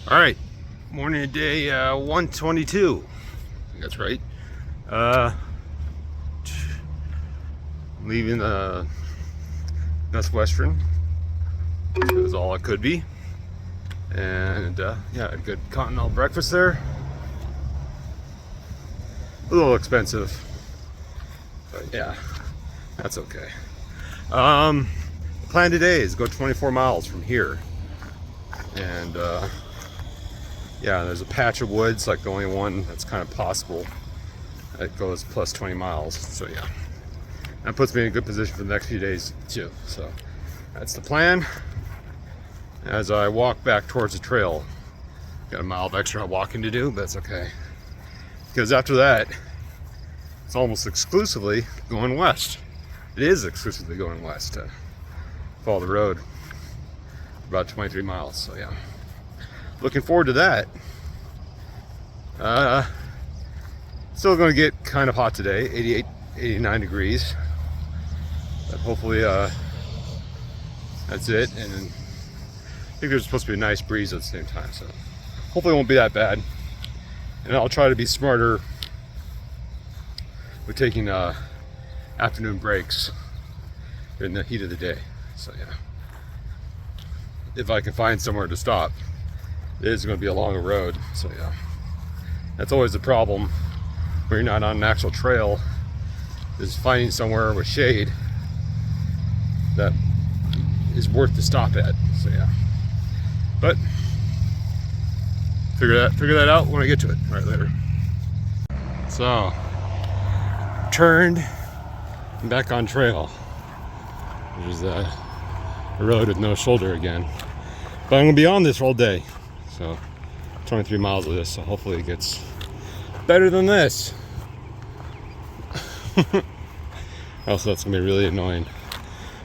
All right, morning of day 122. I think that's right. Leaving Best Western. It was all it could be. And yeah, a good continental breakfast there. A little expensive, but yeah, that's okay. The plan today is go 24 miles from here. And yeah, there's a patch of woods, like the only one that's kind of possible. It goes plus 20 miles, so yeah. That puts me in a good position for the next few days too. So that's the plan. As I walk back towards the trail, got a mile of extra walking to do, but that's okay. Because after that, it's almost exclusively going west. It is exclusively going west to follow the road. About 23 miles, so yeah. Looking forward to that. Still going to get kind of hot today, 88, 89 degrees. But hopefully that's it. And then I think there's supposed to be a nice breeze at the same time, so hopefully it won't be that bad. And I'll try to be smarter with taking afternoon breaks in the heat of the day. So yeah, if I can find somewhere to stop. It is going to be a longer road, so yeah. That's always the problem when you're not on an actual trail, is finding somewhere with shade that is worth to stop at. So yeah. But figure that out when I get to it. All right, later. So turned and back on trail. There's a road with no shoulder again. But I'm gonna be on this all day. So 23 miles of this, so hopefully it gets better than this. Also, that's gonna be really annoying.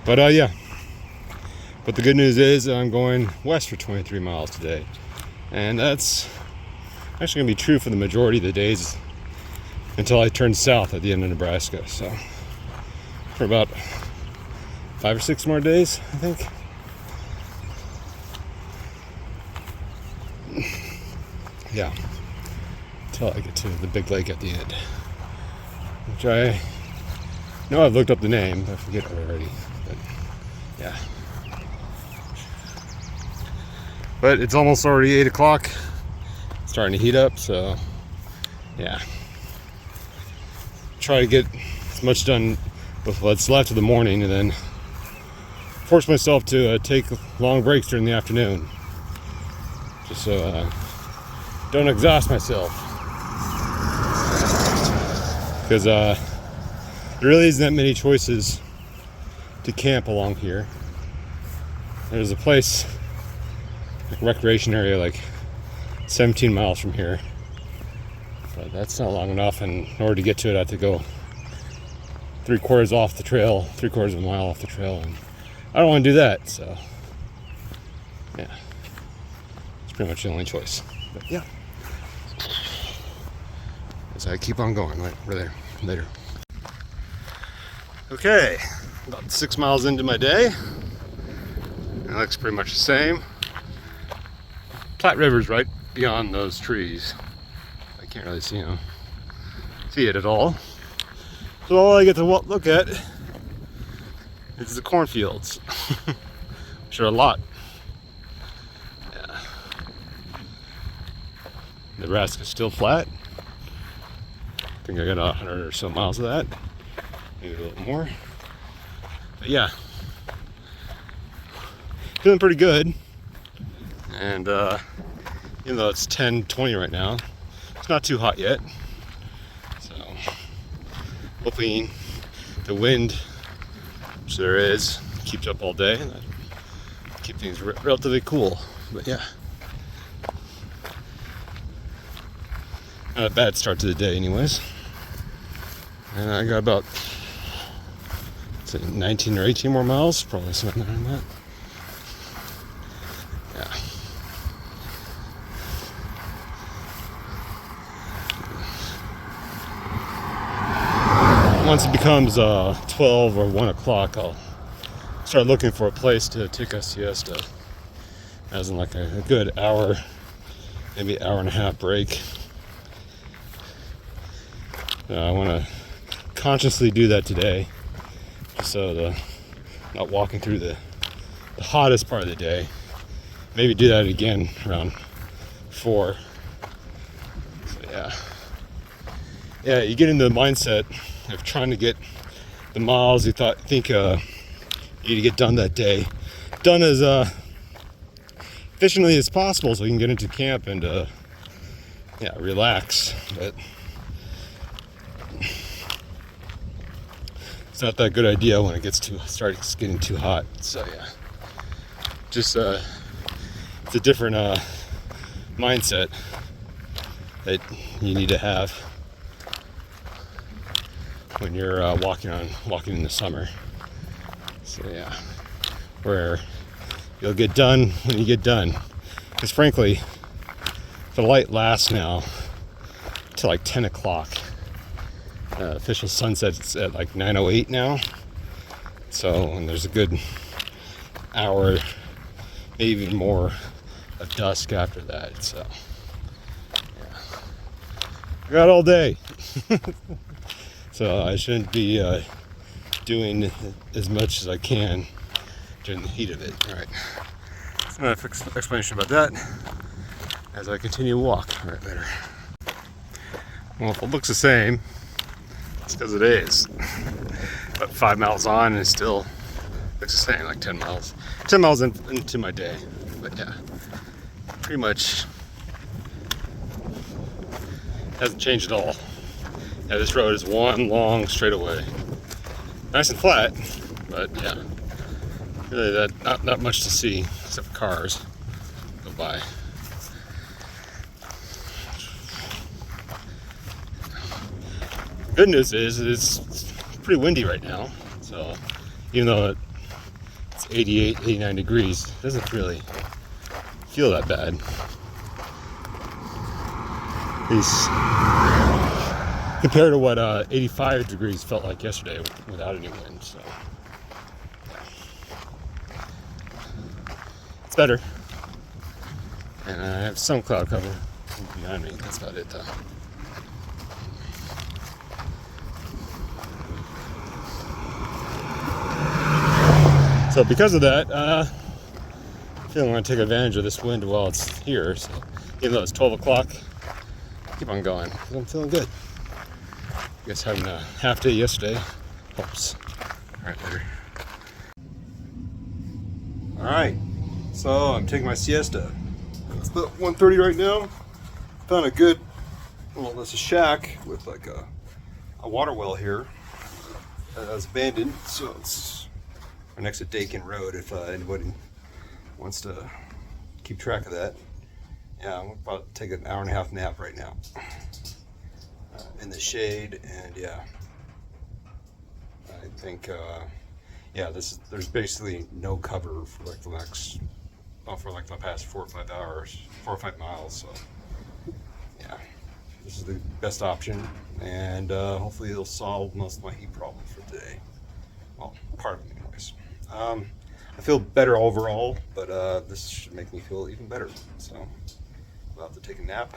But yeah. But the good news is I'm going west for 23 miles today. And that's actually gonna be true for the majority of the days until I turn south at the end of Nebraska. So for about 5 or 6 more days, I think. Yeah, until I get to the big lake at the end, which I know I've looked up the name, but I forget it already. But yeah, but it's almost already 8 o'clock. It's starting to heat up, so yeah, try to get as much done with what's left of the morning, and then force myself to take long breaks during the afternoon, just so don't exhaust myself, because there really isn't that many choices to camp along here. There's a place, like recreation area, like 17 miles from here, but that's not long enough, and in order to get to it I have to go 3/4 off the trail, 3/4 of a mile off the trail, and I don't want to do that, so yeah, it's pretty much the only choice. But yeah, as I keep on going, right, we're there later. Okay, about 6 miles into my day. It looks pretty much the same. Platte River's right beyond those trees. I can't really see it at all. So all I get to look at is the cornfields, which are a lot. Yeah. Nebraska's still flat. I think I got 100 or so miles of that, maybe a little more. But yeah, feeling pretty good. And even though it's 10:20 right now, it's not too hot yet. So hoping the wind, which there is, keeps up all day, and keep things relatively cool. But yeah, not a bad start to the day anyways. And I got about 19 or 18 more miles, probably something like that. Yeah. Once it becomes 12 or 1 o'clock, I'll start looking for a place to take a siesta, as in like a good hour maybe an hour and a half break. I want to consciously do that today, just so not walking through the hottest part of the day. Maybe do that again around 4. So yeah, you get into the mindset of trying to get the miles you think you need to get done that day done as efficiently as possible, so you can get into camp and relax. But it's not that good idea when it starts getting too hot. So yeah, just it's a different mindset that you need to have when you're walking in the summer. So yeah, where you'll get done when you get done. Because frankly, the light lasts now till like 10 o'clock. Official sunset's at like 9:08 now. So, and there's a good hour, maybe even more, of dusk after that. So, yeah, I got all day. So I shouldn't be doing as much as I can during the heat of it. All right. So an explanation about that as I continue to walk. All right, later. Well, if it looks the same, it's because it is. But 5 miles on and it still looks the same, like 10 miles. 10 miles into my day. But yeah, pretty much hasn't changed at all. Yeah, this road is one long straightaway. Nice and flat, but yeah, really not much to see except for cars go by. Good news is it's pretty windy right now, so even though it's 88, 89 degrees, it doesn't really feel that bad. At least compared to what 85 degrees felt like yesterday without any wind. So it's better. And I have some cloud cover behind me. That's about it though. So because of that, I feel I'm going to take advantage of this wind while it's here. So even though it's 12 o'clock, keep on going. I'm feeling good. I guess having a half day yesterday helps. All right, later. All right, so I'm taking my siesta. It's about 1:30 right now. Found a good, well, there's a shack with like a water well here that was abandoned. So it's right next to Dakin Road if anybody wants to keep track of that. Yeah, I'm about to take an hour and a half nap right now. In the shade, and yeah, I think there's basically no cover for like the past 4 or 5 miles. So yeah, this is the best option, and hopefully it'll solve most of my heat problems for today. Well, part of them anyways. I feel better overall, but this should make me feel even better. So I'll have to take a nap.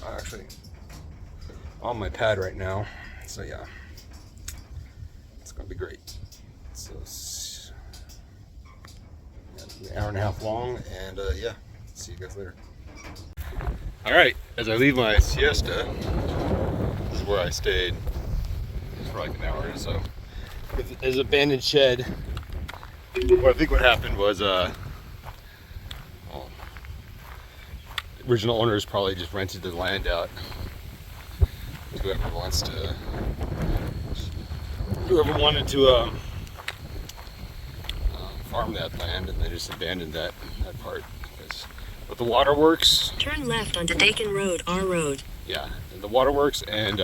Actually, on my pad right now, so yeah, it's gonna be great. So an hour and a half long, and yeah, see you guys later. All right, as I leave my siesta, this is where I stayed for like an hour or so. There's an abandoned shed. Well, I think what happened was original owners probably just rented the land out. Whoever wanted to farm that land, and they just abandoned that part. Because with the waterworks, turn left onto Dakin Road, R Road. Yeah, the waterworks and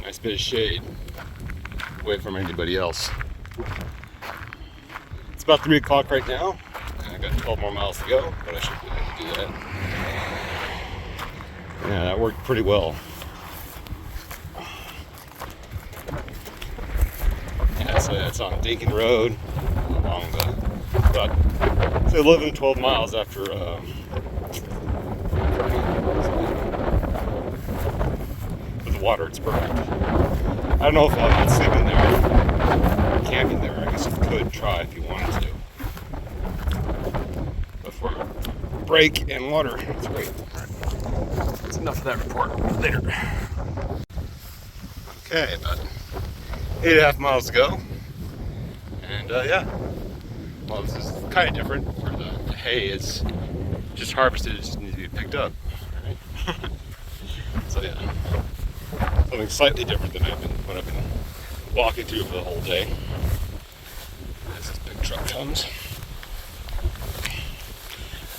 nice bit of shade away from anybody else. It's about 3 o'clock right now. I got 12 more miles to go, but I should be able to do that. Yeah, that worked pretty well. Yeah, so it's on Dakin Road along the about say 11, 12 miles after with the water. It's perfect. I don't know if I'll be sleeping there, camping there. I guess you could try if you wanted to. But for break and water, it's great. That's enough of that report. Later. Okay, about 8.5 miles to go. And yeah, well, this is kind of different where the hay is just harvested, it just needs to be picked up. Right? So yeah, something slightly different than what I've been walking through for the whole day. As this big truck comes.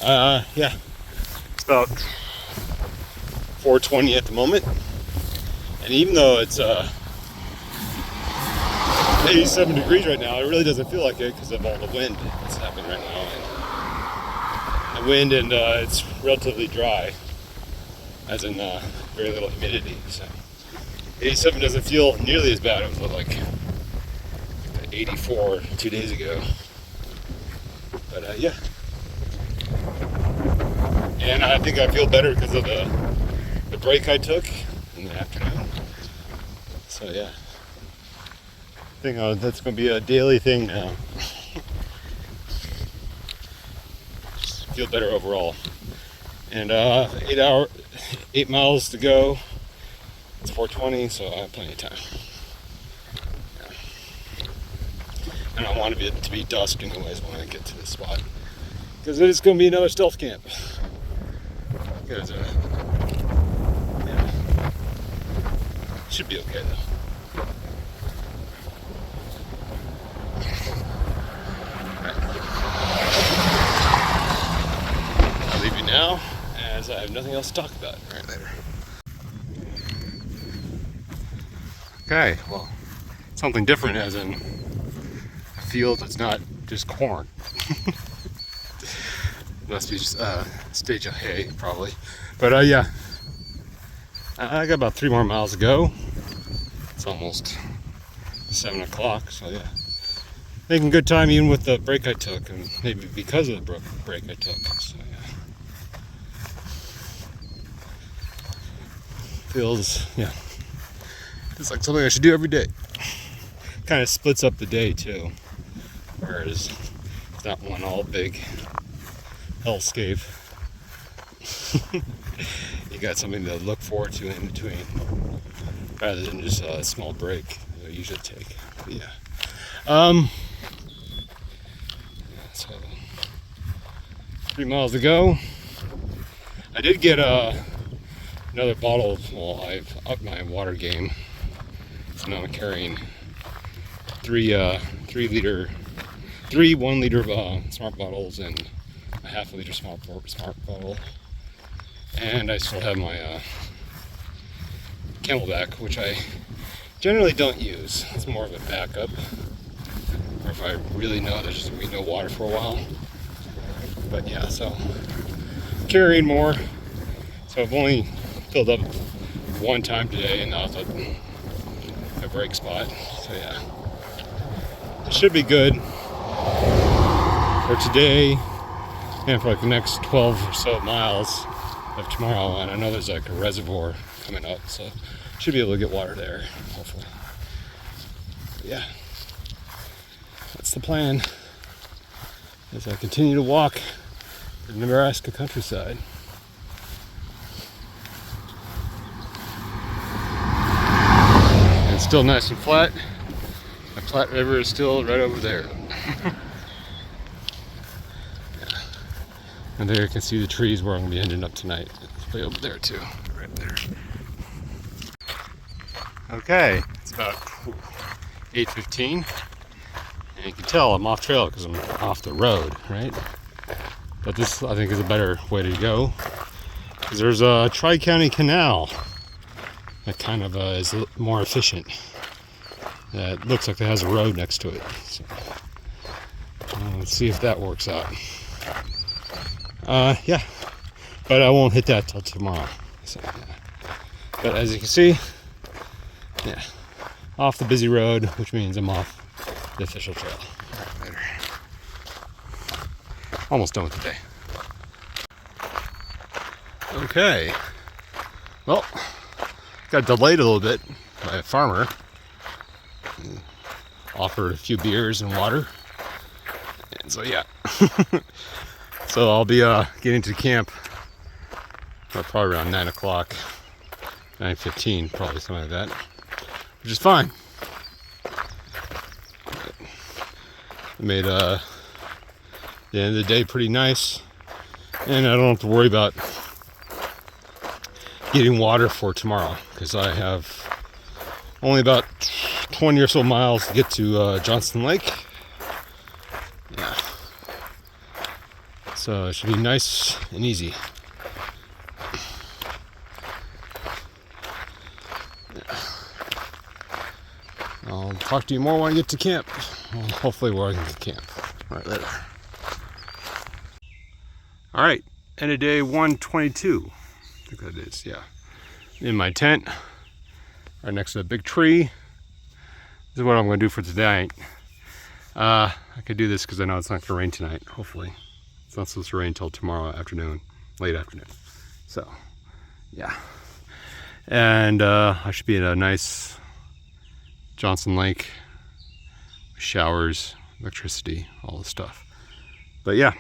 Yeah, it's about 4:20 at the moment, and even though it's 87 degrees right now, it really doesn't feel like it because of all the wind that's happening right now. And the wind, and it's relatively dry, as in very little humidity. So 87 doesn't feel nearly as bad. It was like 84 2 days ago. But yeah. And I think I feel better because of the break I took in the afternoon. So yeah. I think that's going to be a daily thing now. Just feel better overall. And 8 miles to go. It's 4:20, so I have plenty of time. Yeah. And I want it to be dusk anyways when I get to this spot, because it is going to be another stealth camp. Because yeah, should be okay though. Now, as I have nothing else to talk about. All right, later. Okay, well, something different, as in a field that's not just corn. Must be just a stage of hay, probably. But yeah, I got about 3 more miles to go. It's almost 7 o'clock, so yeah. Making good time even with the break I took, and maybe because of the break I took. So yeah. Feels like something I should do every day. Kind of splits up the day too, whereas it's not one all big hellscape. You got something to look forward to in between, rather than just a small break that I usually take. But yeah. So 3 miles to go. I did get another bottle. Well, I've upped my water game, so now I'm carrying three 1 liter smart bottles and a ½ liter smart bottle, and I still have my Camelback, which I generally don't use. It's more of a backup, or if I really know there's just gonna be no water for a while. But yeah, so carrying more. So I've only filled up 1 time today, and that was a break spot. So yeah, it should be good for today and for like the next 12 or so miles of tomorrow. And I know there's like a reservoir coming up, so should be able to get water there, hopefully. But yeah, that's the plan as I continue to walk the Nebraska countryside. It's still nice and flat. The Platte River is still right over there. Yeah. And there you can see the trees where I'm going to be ending up tonight. It's way over there too, right there. Okay, it's about 8:15, and you can tell I'm off trail because I'm off the road, right? But this, I think, is a better way to go, because there's a Tri-County Canal that kind of is more efficient. It looks like it has a road next to it. So, let's see if that works out. Yeah, but I won't hit that till tomorrow. So, yeah. But as you can see, yeah, off the busy road, which means I'm off the official trail. All right, later. almost done with the day. Okay. Well, got delayed a little bit by a farmer. Offered a few beers and water. And so yeah. So I'll be getting to camp probably around 9 o'clock. 9:15, probably something like that. Which is fine. I made the end of the day pretty nice. And I don't have to worry about getting water for tomorrow, because I have only about 20 or so miles to get to Johnson Lake. Yeah. So it should be nice and easy. Yeah. I'll talk to you more when I get to camp. Well, hopefully where I can get to camp. All right, later. All right, end of day 122. I think that is, yeah. In my tent, right next to a big tree. This is what I'm going to do for tonight. I could do this because I know it's not going to rain tonight, hopefully. It's not supposed to rain until tomorrow afternoon, late afternoon. So, yeah. And I should be at a nice Johnson Lake, showers, electricity, all the stuff. But yeah,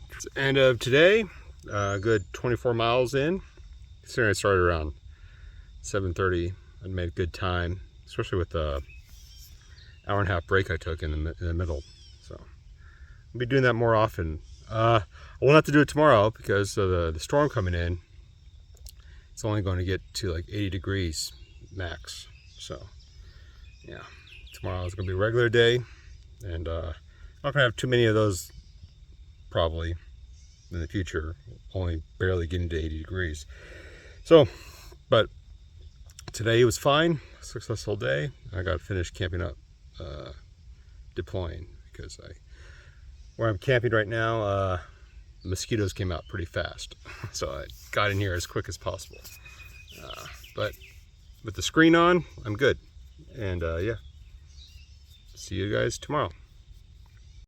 it's the end of today. Good 24 miles in. Considering I started around 7:30, I made good time, especially with the hour and a half break I took in the middle. So I'll be doing that more often. I won't have to do it tomorrow because of the storm coming in. It's only going to get to like 80 degrees max. So yeah, tomorrow is going to be a regular day, and I'm not going to have too many of those probably in the future, only barely getting to 80 degrees. So, but today was fine, successful day. I got finished camping up, deploying, because where I'm camping right now, mosquitoes came out pretty fast. So I got in here as quick as possible. But with the screen on, I'm good. And yeah, see you guys tomorrow.